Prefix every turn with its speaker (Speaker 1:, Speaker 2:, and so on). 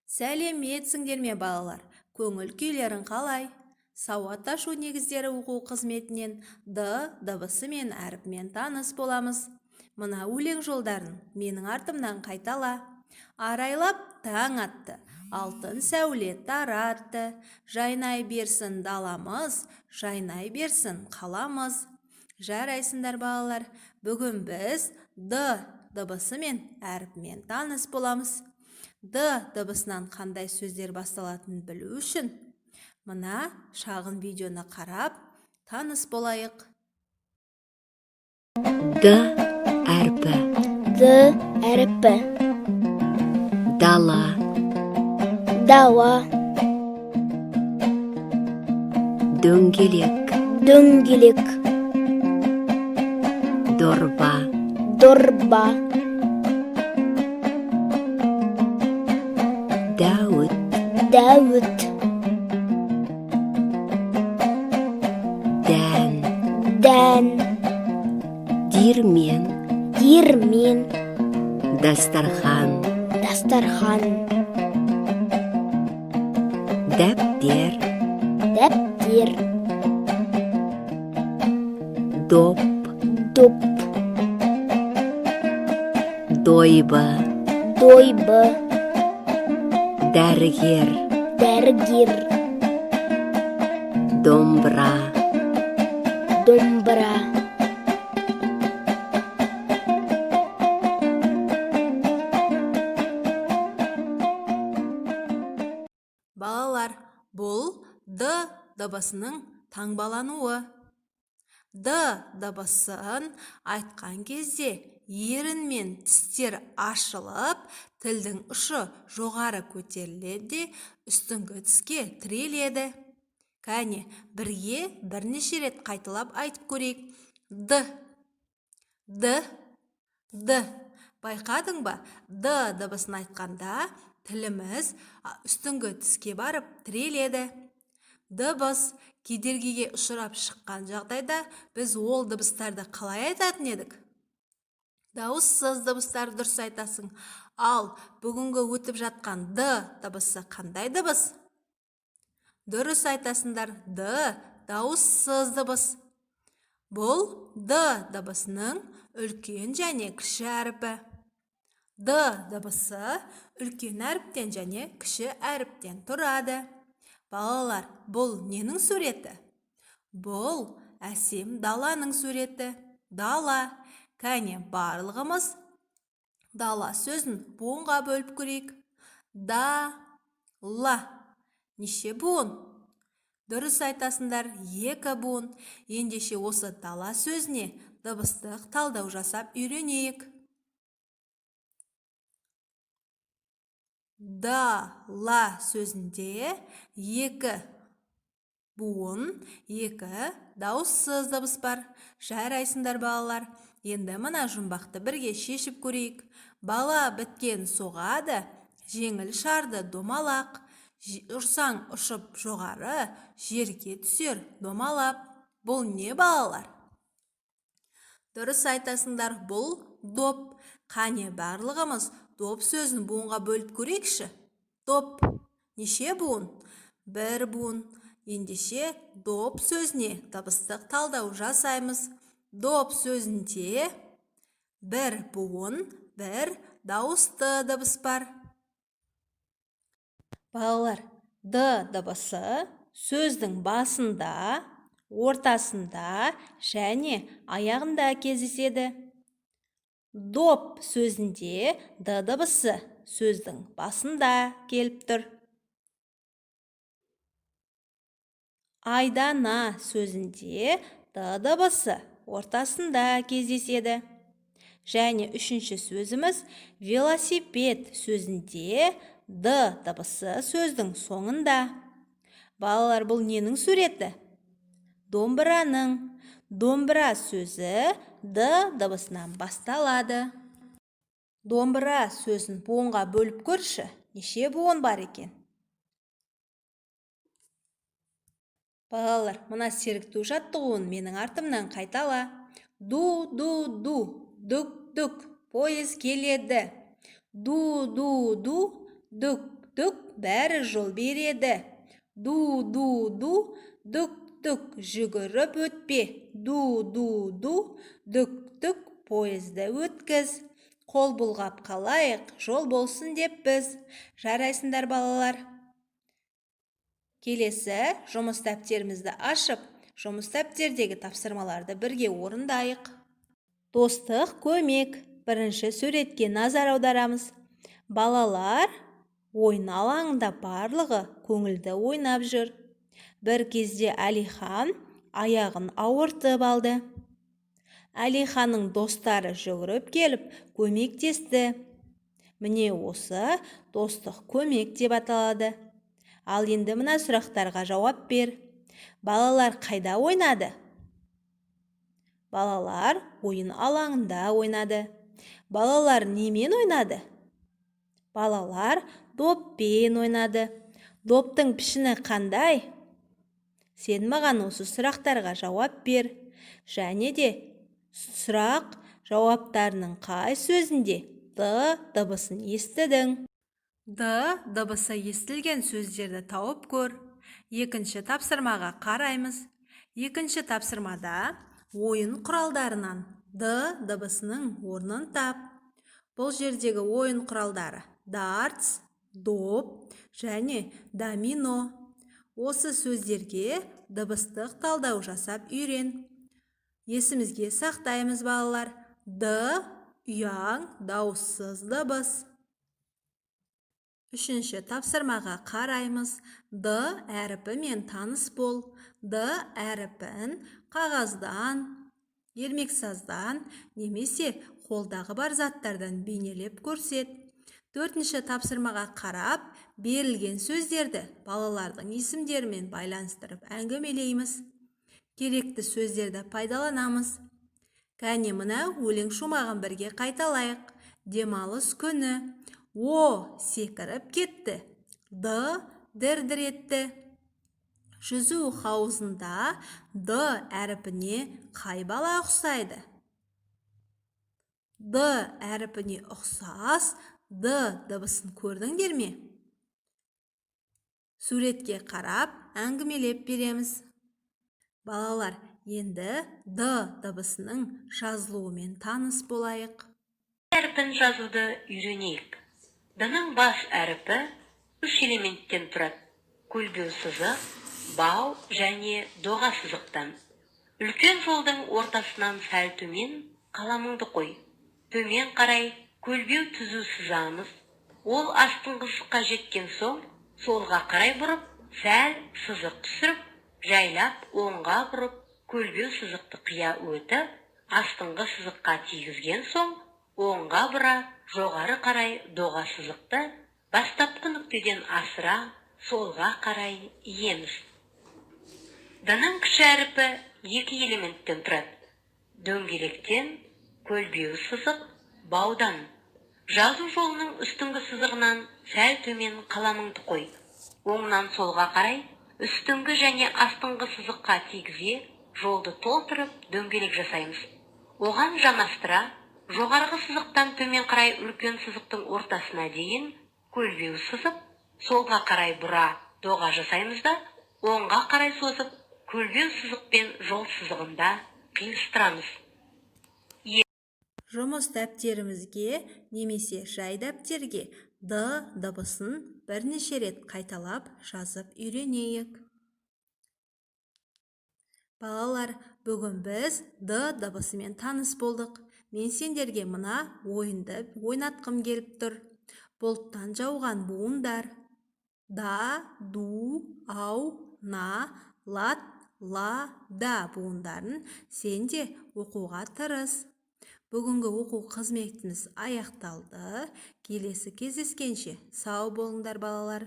Speaker 1: Сәлеметсіңдер ме балалар? Көңіл күйлерің қалай? Сауат ашу негіздері оқу қызметінен д дыбысы мен әріпімен таныс боламыз. Мына өлең жолдарын менің артымнан қайтала. Арайлап таң атты, алтын сәуле таратты. Жайнай берсін даламыз, жайнай берсін қаламыз. Жарайсыңдар балалар, бүгін біз д дыбысы мен әріпімен таныс боламыз. д дыбысынан қандай сөздер басталатынын білу үшін мына шағын видеоны қарап таныс болайық.
Speaker 2: Д әрпі.
Speaker 3: Д әріпі.
Speaker 2: Дала.
Speaker 3: Дала.
Speaker 2: Дөңгелек.
Speaker 3: Дөңгелек.
Speaker 2: Дорба.
Speaker 3: Дорба.
Speaker 2: Дәуіт.
Speaker 3: Дәуіт.
Speaker 2: Дән.
Speaker 3: Дән.
Speaker 2: Дирмен.
Speaker 3: Дирмен.
Speaker 2: Дастархан.
Speaker 3: Дастархан.
Speaker 2: Дәптер.
Speaker 3: Дәптер.
Speaker 2: Доп.
Speaker 3: Доп.
Speaker 2: Дойбы.
Speaker 3: Дойбы.
Speaker 2: Дәрігер.
Speaker 3: Дәрігер.
Speaker 2: Домбыра.
Speaker 3: Домбыра.
Speaker 1: Балалар, бұл д дыбысының таңбалануы. Д дыбысын айтқан кезде ерін мен тістер ашылып, тілдің ұшы жоғары көтеріледі, үстіңгі тіске тіреледі. Кәне, бірге бірнеше рет қайталап айтып көрейік. Д. Д. Д. Байқадың ба? Д дыбысын айтқанда тіліміз үстіңгі тіске барып тіреледі. Дыбыс кедергіге ұшырап шыққан жағдайда біз ол дыбыстарды қалай айтатын едік? Дауыссыз дыбыстар дұрыс айтасың. Ал бүгінгі өтіп жатқан д дыбысы қандай дыбыс? Дұрыс айтасыңдар. Д дауыссыз дыбыс. Бұл д дыбысының үлкен және кіші әріпі. Д дыбысы үлкен әріптен және кіші әріптен тұрады. Балалар, бұл ненің суреті? Бұл әсем даланың суреті. Дала. Кәне, барлығымыз дала сөзін буынға бөліп көрейік. Да-ла. Неше буын? Дұрыс айтасыңдар, 2 буын. Ендеше осы дала сөзіне дыбыстық талдау жасап үйренейік. Да-ла сөзінде 2 буын, 2 дауыссыз дыбыс бар. Жарайсыңдар балалар. Енді мына жұмбақты бірге шешіп көрейік. Бала біткен соғады, жеңіл шарды домалақ. Ұрсаң ұшып жоғары, жерге түсер домалап. Бұл не балалар? Дұрыс айтасыңдар, бұл доп. Қане, барлығымыз доп сөзін буынға бөліп көрейікші. Доп. Неше буын? 1 буын. Ендеше доп сөзіне дыбыстық талдау жасаймыз. Доп сөзінде 1 буын, 1 дауысты дыбыс бар. Балалар, д дыбысы сөздің басында, ортасында және аяғында кездеседі. Доп сөзінде д дыбысы сөздің басында келіп тұр. Айдана сөзінде д дыбысы ортасында кездеседі. Және үшінші сөзіміз велосипед сөзінде д дыбысы сөздің соңында. Балалар, бұл ненің суреті? Домбыраның. Домбыра сөзі д дыбысынан басталады. Домбыра сөзін буынға бөліп көрші. Неше буын бар екен? Балалар, мына серікту жаттығуын менің артымнан қайтала. Ду-ду-ду, дүк-дүк, пойыз келеді. Ду-ду-ду, дүк түк бәрі жол береді. Ду, дүк, жүгіріп өтпе. Ду, дүк, поезді өткіз. Қол бұлғап қалайық, жол болсын деп біз. Жарайсыңдар балалар. Келесі жұмыс дәптерімізді ашып, жұмыс дәптердегі тапсырмаларды бірге орындайық. Достық, көмек. Бірінші суретке назар аударамыз. Балалар ойын алаңында барлығы көңілді ойнап жүр. Бір кезде Әлихан аяғын ауыртып алды. Әлиханның достары жүгіріп келіп көмектесті. Міне осы достық көмек деп аталады. Ал енді мына сұрақтарға жауап бер. Балалар қайда ойнады? Балалар ойын алаңында ойнады. Балалар немен ойнады? Балалар доппен ойнады. Доптың пішіні қандай? Сен маған осы сұрақтарға жауап бер. Және де сұрақ жауаптарының қай сөзінде д дыбысын естідің? Д дыбысы естілген сөздерді тауып көр. Екінші тапсырмаға қараймыз. Екінші тапсырмада ойын құралдарынан д дыбысының орнын тап. Бұл жердегі ойын құралдары дартс, доп және домино. Осы сөздерге дыбыстық талдау жасап үйрен. Есімізге сақтаймыз балалар. Д ұяң дауыссыз дыбыс. Үшінші тапсырмаға қараймыз. Д әріпімен таныс бол. Д әріпін қағаздан, ермексаздан немесе қолдағы бар заттардан бейнелеп көрсет. Төртінші тапсырмаға қарап, берілген сөздерді балалардың есімдерімен байланыстырып әңгімелейміз. Керекті сөздерді пайдаланамыз. Кәне мына өлең шумағын бірге қайталайық. Демалыс күні. О секіріп кетті. Д дір-дір етті. Жүзу хауызында д әріпіне қай бала ұқсайды? Д әріпіне ұқсас д дыбысын көрдіңдер ме? Суретке қарап әңгімелеп береміз. Балалар, енді д дыбысының жазылуымен таныс болайық.
Speaker 4: Әріпін жазуды үйренейік. Д-ның бас әріпі 3 элементтен тұрады. Көлбеу сызық, бау және доға сызықтан. Үлкен жолдың ортасынан сәл төмен қаламыңды қой. Төмен қарай көлбеу түзу сызамыз. Ол астыңғы сызыққа жеткен соң, солға қарай бұрып, сәл сызық түсіріп, жайлап оңға бұрып, көлбеу сызықты қия өтіп, астыңғы сызыққа тигізген соң, оңға бұра, жоғары қарай доға сызықты, бастапқы нүктеден асыра, солға қарай иеміз. Д-ның кіші әріпі 2 элементтен тұрады. Дөңгелектен, көлбеу сызық, баудан. Жазу жолының үстіңгі сызығынан сәл төмен қаламыңды қой. Оңнан солға қарай, үстіңгі және астыңғы сызыққа тигізе, жолды толтырып, дөңгелек жасаймыз. Оған жанастыра, жоғарғы сызықтан төмен қарай үлкен сызықтың ортасына дейін көлбеу сызып, солға қарай бұра, доға жасаймыз да, оңға қарай созып, көлбеу сызықпен жол сызығында қиыстырамыз.
Speaker 1: Жұмыс дәптерімізге немесе жай дәптерге д дыбысын бірнеше рет қайталап жазып үйренейік. Балалар, бүгін біз д дыбысымен таныс болдық. Мен сендерге мына ойынды ойнатқым келіп тұр. Бұлттан жауған буындар. Да, ду, ау, на, лат, ла, да буындарын сен де оқуға тырыс. Бүгінгі оқу қызметіміз аяқталды. Келесі кездескенше сау болыңдар балалар.